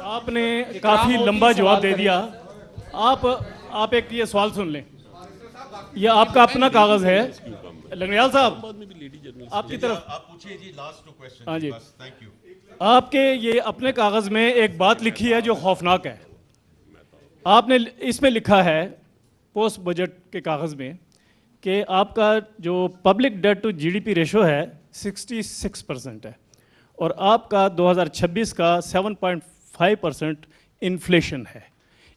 آپ نے کافی لمبا جواب دے دیا. آپ ایک یہ سوال سن لیں. یہ آپ کا اپنا کاغذ ہے لنگریال صاحب, آپ کی طرف. ہاں جی, آپ کے یہ اپنے کاغذ میں ایک بات لکھی ہے جو خوفناک ہے. آپ نے اس میں لکھا ہے پوسٹ بجٹ کے کاغذ میں کہ آپ کا جو public debt to G D P ratio ہے 66% ہے, اور آپ کا 2026 کا 7.5% انفلیشن ہے.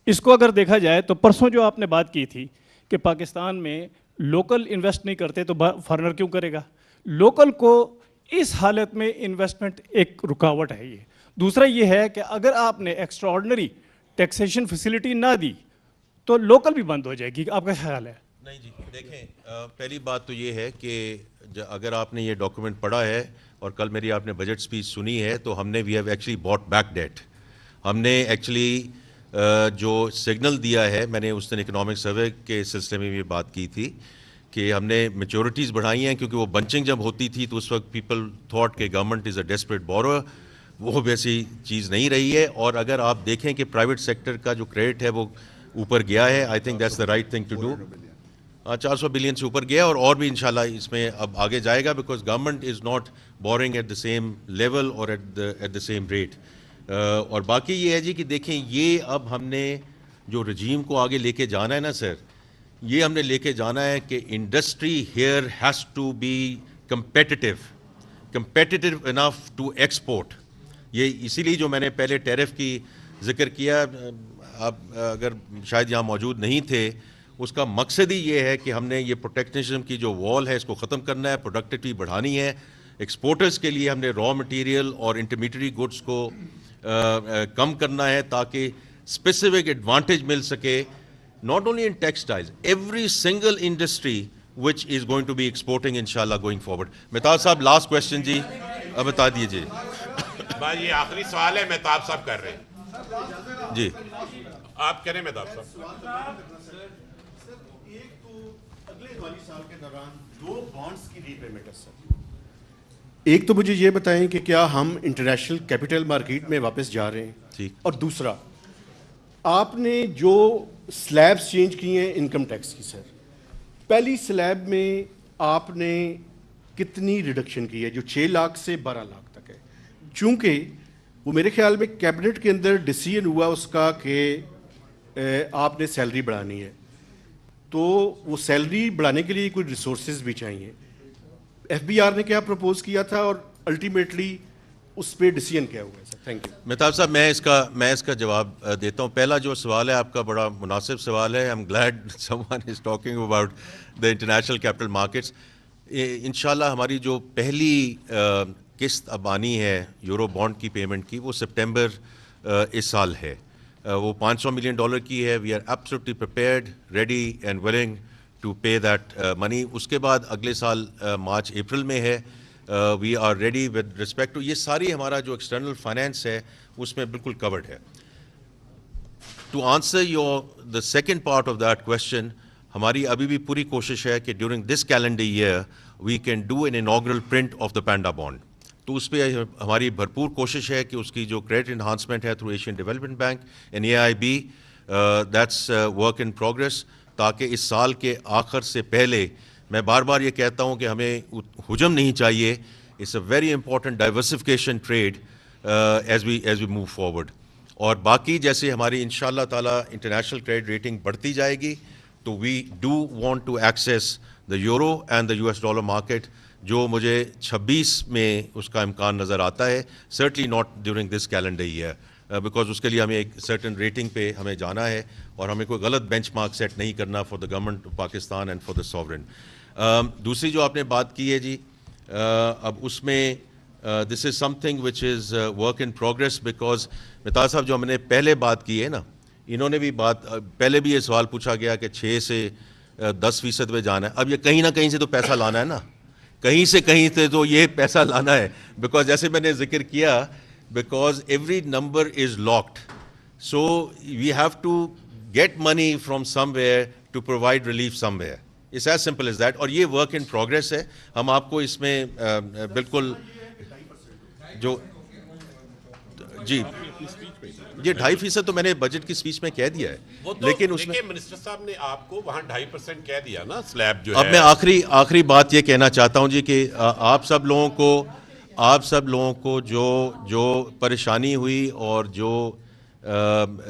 اس کو اگر دیکھا جائے تو پرسوں جو آپ نے بات کی تھی کہ پاکستان میں لوکل انویسٹ نہیں کرتے تو فارنر کیوں کرے گا, لوکل کو اس حالت میں انویسٹمنٹ ایک رکاوٹ ہے. یہ دوسرا یہ ہے کہ اگر آپ نے ایکسٹرا آرڈنری ٹیکسیشن فیسلٹی نہ دی تو لوکل بھی بند ہو جائے گی. آپ کا خیال ہے؟ نہیں جی, دیکھیں پہلی بات تو یہ ہے کہ اگر آپ نے یہ ڈاکومنٹ پڑھا ہے اور کل میری آپ نے بجٹ سپیچ سنی ہے تو ہم نے we have actually bought back debt. ہم نے ایکچولی جو سگنل دیا ہے, میں نے اس دن اکنامک سروے کے سلسلے میں بھی بات کی تھی کہ ہم نے میچورٹیز بڑھائی ہیں, کیونکہ وہ بنچنگ جب ہوتی تھی تو اس وقت پیپل تھاٹ کہ government is a desperate borrower. وہ ویسی چیز نہیں رہی ہے, اور اگر آپ دیکھیں کہ پرائیویٹ سیکٹر کا جو کریڈٹ ہے وہ اوپر گیا ہے, I think that's the right thing to do. 400 billion سے اوپر گیا, اور بھی انشاءاللہ اس میں اب آگے جائے گا, because government is not borrowing at the same level اور ایٹ دا سیم ریٹ. اور باقی یہ ہے جی کہ دیکھیں یہ اب ہم نے جو رجیم کو آگے لے کے جانا ہے نا سر, یہ ہم نے لے کے جانا ہے کہ industry here has to be competitive enough to export. یہ اسی لیے جو میں نے پہلے ٹیرف کی ذکر کیا, آپ اگر شاید یہاں موجود نہیں تھے, اس کا مقصد ہی یہ ہے کہ ہم نے یہ پروٹیکشنزم کی جو وال ہے اس کو ختم کرنا ہے, پروڈکٹیوٹی بڑھانی ہے. ایکسپورٹرز کے لیے ہم نے را مٹیریل اور انٹرمیڈیٹری گڈس کو کم کرنا ہے تاکہ اسپیسیفک ایڈوانٹیج مل سکے, not only in textiles, every single industry which is going to be exporting inshallah going forward. Mahtab صاحب لاسٹ کوشچن جی, اب بتا دیجیے. بھائی یہ آخری سوال ہے, مہتاب صاحب کر رہے ہیں جی آپ کریں مہتاب صاحب. ایک تو اگلے مالی سال کے دوران 2 بانڈز کی ری پیمنٹ ہے سر. ایک تو مجھے یہ بتائیں کہ کیا ہم انٹرنیشنل کیپٹل مارکیٹ میں واپس جا رہے ہیں, ٹھیک, اور دوسرا آپ نے جو سلیبس چینج کی ہیں انکم ٹیکس کی, سر پہلی سلیب میں آپ نے کتنی ریڈکشن کی ہے جو 6 لاکھ سے 12 لاکھ تک ہے, چونکہ وہ میرے خیال میں کیبنٹ کے اندر ڈیسیژن ہوا اس کا کہ آپ نے سیلری بڑھانی ہے, تو وہ سیلری بڑھانے کے لیے کوئی ریسورسز بھی چاہیے. ایف بی آر نے کیا پروپوز کیا تھا اور الٹیمیٹلی اس پہ ڈیسیژن کیا ہوا ہے سر؟ Thank you. مہتاب صاحب میں اس کا جواب دیتا ہوں. پہلا جو سوال ہے آپ کا بڑا مناسب سوال ہے. I'm glad someone is talking about the international capital markets. انشاءاللہ ہماری جو پہلی قسط اب آنی ہے یورو بانڈ کی پیمنٹ کی وہ سپٹمبر اس سال ہے. وہ $500 ملین کی ہے. We are absolutely prepared, ready and willing to pay that money. اس کے بعد اگلے سال مارچ اپریل میں ہے. We are ready with respect to, یہ ساری ہمارا جو ایکسٹرنل فائنینس ہے اس میں بالکل کورڈ ہے. To answer the second part of that question, ہماری ابھی بھی پوری کوشش ہے کہ during this calendar year we can do an inaugural print of the panda bond. تو اس پہ ہماری بھرپور کوشش ہے کہ اس کی جو کریڈٹ انہانسمنٹ ہے through Asian development bank and AIB, that's work in progress, تاکہ اس سال کے آخر سے پہلے, میں بار بار یہ کہتا ہوں کہ ہمیں حجم نہیں چاہیے. It's a very important diversification trade as we move forward. اور باقی جیسے ہماری انشاءاللہ تعالیٰ انٹرنیشنل کریڈٹ ریٹنگ بڑھتی جائے گی تو we do want to access the euro and the US dollar market, جو مجھے 26 میں اس کا امکان نظر آتا ہے. Certainly not during this calendar year, because اس کے لیے ہمیں ایک سرٹن ریٹنگ پہ ہمیں جانا ہے, اور ہمیں کوئی غلط بینچ مارک سیٹ نہیں کرنا for the government of Pakistan and for the sovereign. دوسری جو آپ نے بات کی ہے جی, اب اس میں this is something which is work in progress, because Mahtab sahab جو ہم نے پہلے بات کی ہے نا, انہوں نے بھی پہلے بھی یہ سوال پوچھا گیا کہ 6 سے 10% پہ جانا ہے. اب یہ کہیں نہ کہیں سے تو پیسہ لانا ہے نا, کہیں سے تو یہ پیسہ لانا ہے, بیکاز جیسے میں نے ذکر کیا, because every number is locked, so we have to get money from somewhere to provide relief somewhere. It's as simple as that. اور یہ ورک ان پروگرس ہے. ہم آپ کو اس میں بالکل جو جی یہ 2.5% تو میں نے بجٹ کی سپیچ میں کہہ دیا ہے, لیکن اس میں منسٹر صاحب نے آپ کو وہاں 2.5% کہہ دیا نا سلیب جو اب ہے. میں آخری بات یہ کہنا چاہتا ہوں جی کہ آپ سب لوگوں کو جو پریشانی ہوئی اور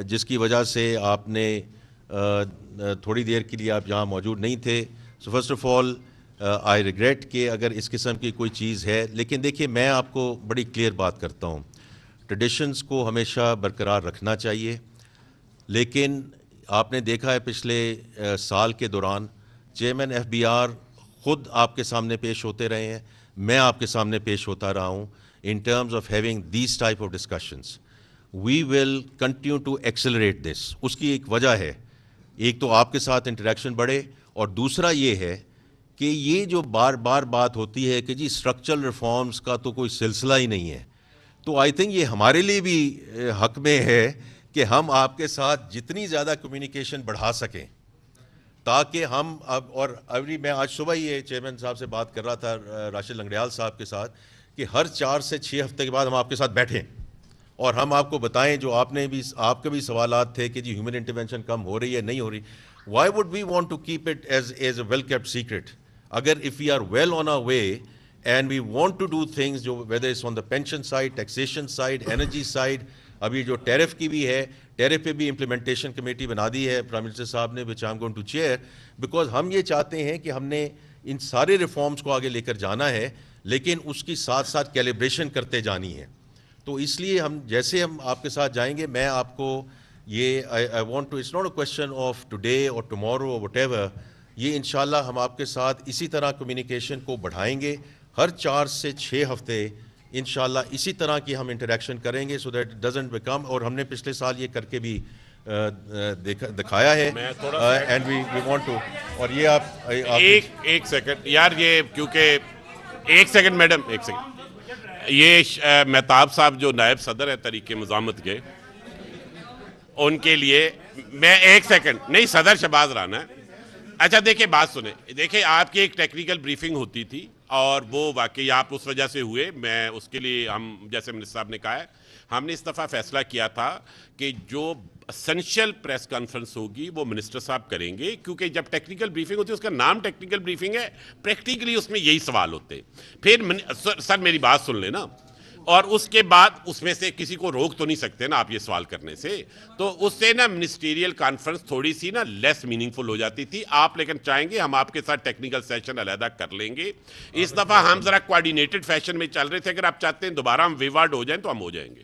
جس کی وجہ سے آپ نے تھوڑی دیر کے لیے آپ یہاں موجود نہیں تھے, so first of all I regret کہ اگر اس قسم کی کوئی چیز ہے. لیکن دیکھیے میں آپ کو بڑی کلیئر بات کرتا ہوں, ٹریڈیشنز کو ہمیشہ برقرار رکھنا چاہیے, لیکن آپ نے دیکھا ہے پچھلے سال کے دوران چیئرمین ایف بی آر خود آپ کے سامنے پیش ہوتے رہے ہیں, میں آپ کے سامنے پیش ہوتا رہا ہوں. In terms of having these type of discussions we will continue to accelerate this. اس کی ایک وجہ ہے, ایک تو آپ کے ساتھ انٹریکشن بڑھے, اور دوسرا یہ ہے کہ یہ جو بار بار بات ہوتی ہے کہ جی اسٹرکچرل ریفارمز کا تو کوئی سلسلہ ہی نہیں ہے, تو آئی تھنک یہ ہمارے لیے بھی حق میں ہے کہ ہم آپ کے ساتھ جتنی زیادہ کمیونیکیشن بڑھا سکیں, تاکہ ہم میں آج صبح ہی چیئرمین صاحب سے بات کر رہا تھا, راشد لنگڑیال صاحب کے ساتھ, کہ ہر 4 سے 6 ہفتے کے بعد ہم آپ کے ساتھ بیٹھیں اور ہم آپ کو بتائیں جو آپ کے بھی سوالات تھے کہ جی ہیومن انٹرونشن کم ہو رہی ہے نہیں ہو رہی. Why would we want to keep it as a well kept secret? اگر if we are well on our way and we want to do things, جو whether it's on the pension side, taxation side, energy side, ابھی جو tariff کی بھی ہے, tariff پہ بھی implementation committee بنا دی ہے پرائم منسٹر صاحب نے, which I am going to chair, because ہم یہ چاہتے ہیں کہ ہم نے ان سارے ریفارمز کو آگے لے کر جانا ہے, لیکن اس کی ساتھ ساتھ کیلیبریشن کرتے جانی ہے. تو اس لیے جیسے ہم آپ کے ساتھ جائیں گے, میں آپ کو یہ I want to, it's not a question of today اور ٹمورو اور وٹ ایور, یہ انشاءاللہ ہم آپ کے ساتھ اسی طرح کمیونیکیشن کو بڑھائیں گے. ہر 4 سے 6 ہفتے انشاءاللہ اسی طرح کی ہم انٹریکشن کریں گے, so that it doesn't become, اور ہم نے پچھلے سال یہ کر کے بھی دکھایا ہے, اینڈ وی وانٹ ٹو. اور یہ آپ ایک سیکنڈ یار, یہ کیونکہ ایک سیکنڈ میڈم, ایک سیکنڈ, یہ مہتاب صاحب جو نائب صدر ہے تحریک مزاحمت کے, ان کے لیے میں ایک سیکنڈ نہیں, صدر شہباز رانا ہے. اچھا دیکھیں بات سنیں, دیکھیں آپ کی ایک ٹیکنیکل بریفنگ ہوتی تھی اور وہ واقعی آپ اس وجہ سے ہوئے, میں اس کے لیے ہم جیسے منسٹر صاحب نے کہا ہے, ہم نے اس دفعہ فیصلہ کیا تھا کہ جو اسینشیل پریس کانفرنس ہوگی وہ منسٹر صاحب کریں گے, کیونکہ جب ٹیکنیکل بریفنگ ہوتی ہے اس کا نام ٹیکنیکل بریفنگ ہے, پریکٹیکلی اس میں یہی سوال ہوتے ہیں. پھر سر میری بات سن لیں نا, اور اس کے بعد اس میں سے کسی کو روک تو نہیں سکتے نا آپ یہ سوال کرنے سے, تو اس سے نا منسٹیریل کانفرنس تھوڑی سی نا لیس میننگ فل ہو جاتی تھی. آپ لیکن چاہیں گے ہم آپ کے ساتھ ٹیکنیکل سیشن علیحدہ کر لیں گے. اس دفعہ ہم ذرا کوآرڈینیٹڈ فیشن میں چل رہے تھے, اگر آپ چاہتے ہیں دوبارہ ہم ویوارڈ ہو جائیں تو ہم ہو جائیں گے.